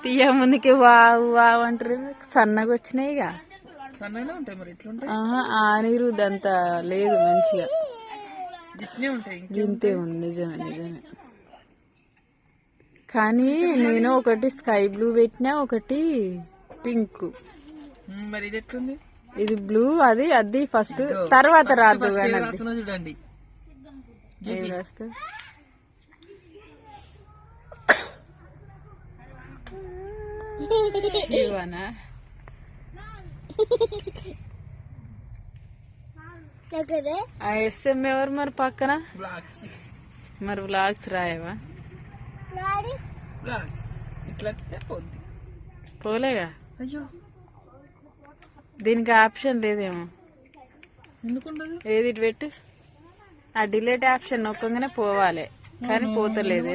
తీయ ముందుకి wow wow అంటారు. సన్నగా వచ్చినాయి ఇక. సన్నగా ఉంటాయి మరి ఎట్లుంటాయి? ఆ నీరు అంత లేదు, మంచిగా గింతే ఉంది. నిజమే నిజమే. కానీ నేను ఒకటి స్కై బ్లూ పెట్టినా, ఒకటి పింక్. మరి ఇది ఎట్లుంది? ఇది బ్లూ, అది అది ఫస్ట్, తర్వాత రాదు. చూడండి ఏది రాస్తా? శివనా? ఆ ఎస్ఎం ఎవరు మరి పక్కన? మరి వ్లాగ్స్ రాయవా? ఇట్లా పోలేగా. అయ్యో దీనికి ఆప్షన్ లేదేమో. ఎందుకుండదు? ఏది పెట్టు. ఆ డిలీట్ ఆప్షన్ నొక్కగానే పోవాలి, కానీ పోతలేదు.